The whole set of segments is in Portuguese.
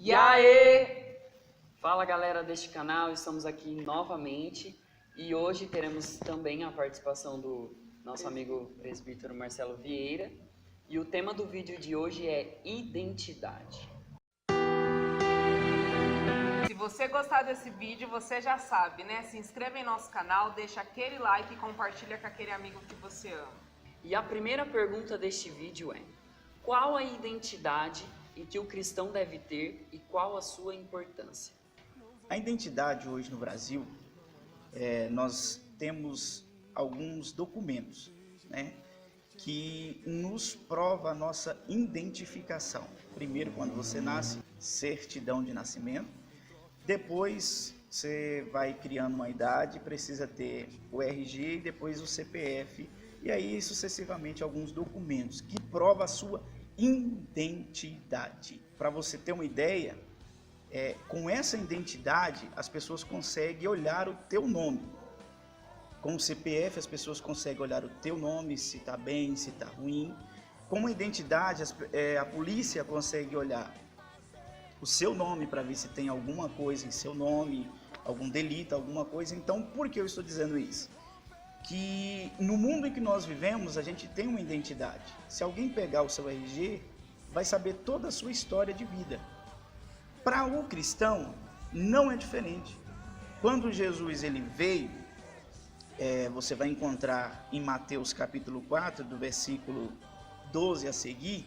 E aí? Fala galera deste canal, estamos aqui novamente e hoje teremos também a participação do nosso amigo presbítero Marcelo Vieira e o tema do vídeo de hoje é identidade. Se você gostar desse vídeo, você já sabe, né? Se inscreva em nosso canal, deixa aquele like e compartilha com aquele amigo que você ama. E a primeira pergunta deste vídeo é: qual a identidade em que o cristão deve ter e qual a sua importância? A identidade hoje no Brasil, nós temos alguns documentos, né, que nos prova a nossa identificação. Primeiro, quando você nasce, certidão de nascimento. Depois, você vai criando uma idade, precisa ter o RG e depois o CPF. E aí, sucessivamente, alguns documentos que provam a sua identidade. Para você ter uma ideia, com essa identidade, as pessoas conseguem olhar o teu nome. Com o CPF, as pessoas conseguem olhar o teu nome, se está bem, se está ruim. Com a identidade, a polícia consegue olhar o seu nome para ver se tem alguma coisa em seu nome, algum delito, alguma coisa. Então, por que eu estou dizendo isso? Que no mundo em que nós vivemos, a gente tem uma identidade. Se alguém pegar o seu RG, vai saber toda a sua história de vida. Para o cristão, não é diferente. Quando Jesus ele veio, você vai encontrar em Mateus capítulo 4, do versículo 12 a seguir,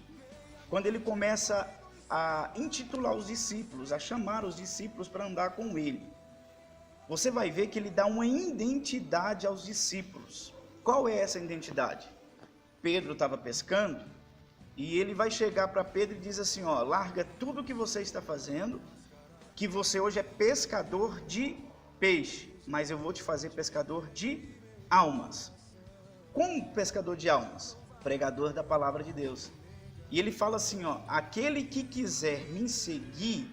quando ele começa a intitular os discípulos, a chamar os discípulos para andar com ele. Você vai ver que ele dá uma identidade aos discípulos. Qual é essa identidade? Pedro estava pescando e ele vai chegar para Pedro e diz assim, ó, larga tudo o que você está fazendo, que você hoje é pescador de peixe, mas eu vou te fazer pescador de almas. Como pescador de almas? Pregador da palavra de Deus. E ele fala assim, ó, aquele que quiser me seguir,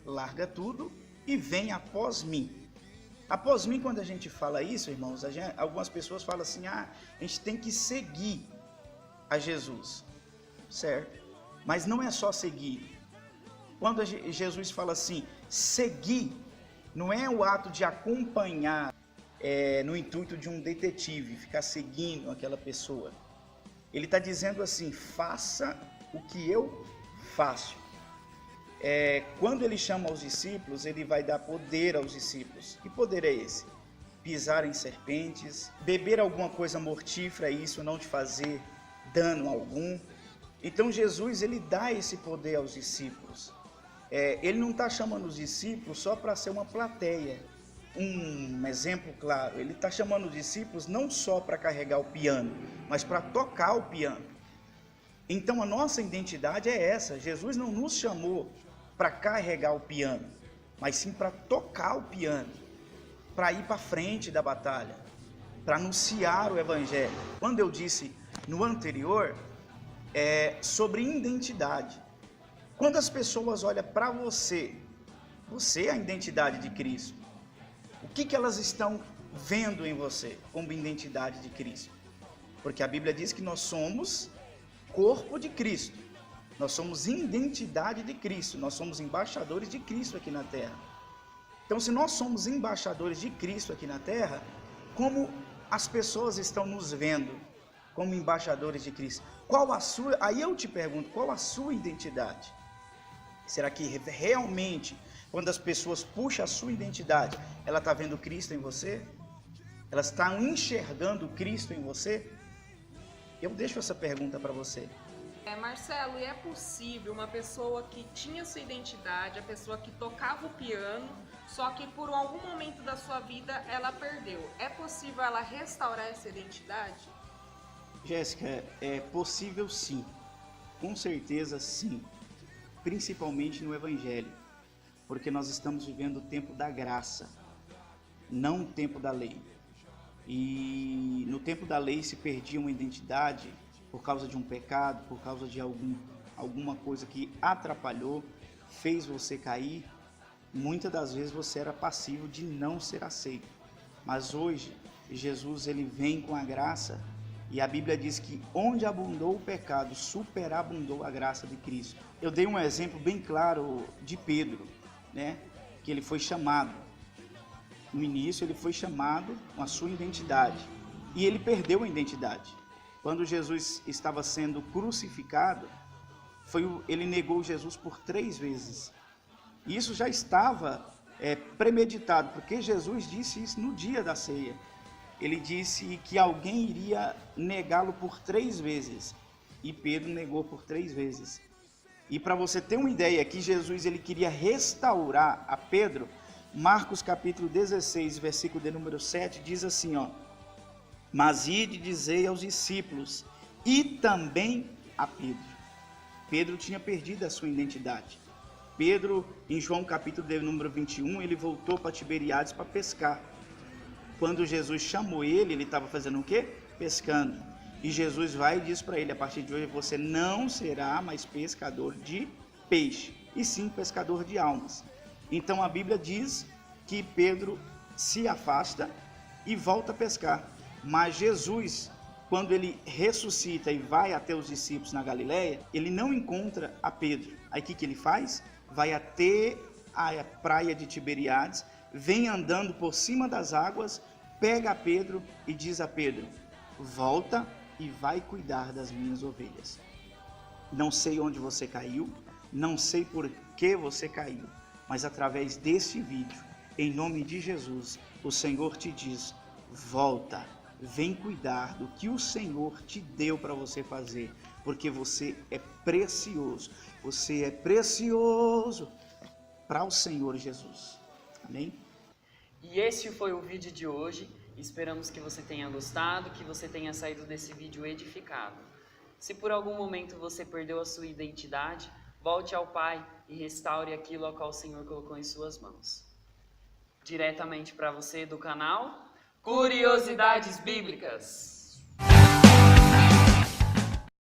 larga tudo e vem após mim. Após mim, quando a gente fala isso, irmãos, algumas pessoas falam assim, a gente tem que seguir a Jesus, certo? Mas não é só seguir. Quando Jesus fala assim, seguir, não é o ato de acompanhar no intuito de um detetive, ficar seguindo aquela pessoa. Ele está dizendo assim, faça o que eu faço. Quando ele chama os discípulos, ele vai dar poder aos discípulos. Que poder é esse? Pisar em serpentes, beber alguma coisa mortífera e isso não te fazer dano algum. Então Jesus ele dá esse poder aos discípulos. Ele não está chamando os discípulos só para ser uma plateia. Um exemplo claro, ele está chamando os discípulos não só para carregar o piano, mas para tocar o piano. Então a nossa identidade é essa. Jesus não nos chamou para carregar o piano, mas sim para tocar o piano, para ir para frente da batalha, para anunciar o evangelho. Quando eu disse no anterior sobre identidade, quando as pessoas olham para você, você é a identidade de Cristo. O que elas estão vendo em você como identidade de Cristo? Porque a Bíblia diz que nós somos corpo de Cristo. Nós somos identidade de Cristo, nós somos embaixadores de Cristo aqui na Terra. Então, se nós somos embaixadores de Cristo aqui na Terra, como as pessoas estão nos vendo como embaixadores de Cristo? Qual a sua? Aí eu te pergunto, qual a sua identidade? Será que realmente, quando as pessoas puxam a sua identidade, ela está vendo Cristo em você? Elas estão enxergando Cristo em você? Eu deixo essa pergunta para você. Marcelo, e é possível uma pessoa que tinha sua identidade, a pessoa que tocava o piano, só que por algum momento da sua vida ela perdeu. É possível ela restaurar essa identidade? Jéssica, é possível sim, com certeza sim, principalmente no Evangelho, porque nós estamos vivendo o tempo da graça, não o tempo da lei. E no tempo da lei se perdia uma identidade por causa de um pecado, por causa de alguma coisa que atrapalhou, fez você cair. Muitas das vezes você era passivo de não ser aceito. Mas hoje, Jesus ele vem com a graça E a Bíblia diz que onde abundou o pecado, superabundou a graça de Cristo. Eu dei um exemplo bem claro de Pedro, né? Que ele foi chamado. No início ele foi chamado com a sua identidade. E ele perdeu a identidade. Quando Jesus estava sendo crucificado, ele negou Jesus por 3 vezes. E isso já estava premeditado, porque Jesus disse isso no dia da ceia. Ele disse que alguém iria negá-lo por 3 vezes. E Pedro negou por 3 vezes. E para você ter uma ideia que Jesus ele queria restaurar a Pedro, Marcos capítulo 16, versículo de número 7, diz assim, ó: mas ide dizei aos discípulos e também a Pedro. Pedro tinha perdido a sua identidade. Pedro, em João capítulo de número 21, ele voltou para Tiberíades para pescar. Quando Jesus chamou ele estava fazendo o quê? Pescando. E Jesus vai e diz para ele, a partir de hoje você não será mais pescador de peixe, e sim pescador de almas. Então a Bíblia diz que Pedro se afasta e volta a pescar. Mas Jesus, quando ele ressuscita e vai até os discípulos na Galileia, ele não encontra a Pedro. Aí o que ele faz? Vai até a praia de Tiberíades, vem andando por cima das águas, pega a Pedro e diz a Pedro: volta e vai cuidar das minhas ovelhas. Não sei onde você caiu, não sei por que você caiu, mas através desse vídeo, em nome de Jesus, o Senhor te diz: volta, vem cuidar do que o Senhor te deu para você fazer, porque você é precioso para o Senhor Jesus. Amém? E esse foi o vídeo de hoje. Esperamos que você tenha gostado, que você tenha saído desse vídeo edificado. Se por algum momento você perdeu a sua identidade, volte ao Pai e restaure aquilo ao qual o Senhor colocou em suas mãos. Diretamente para você do canal Curiosidades Bíblicas.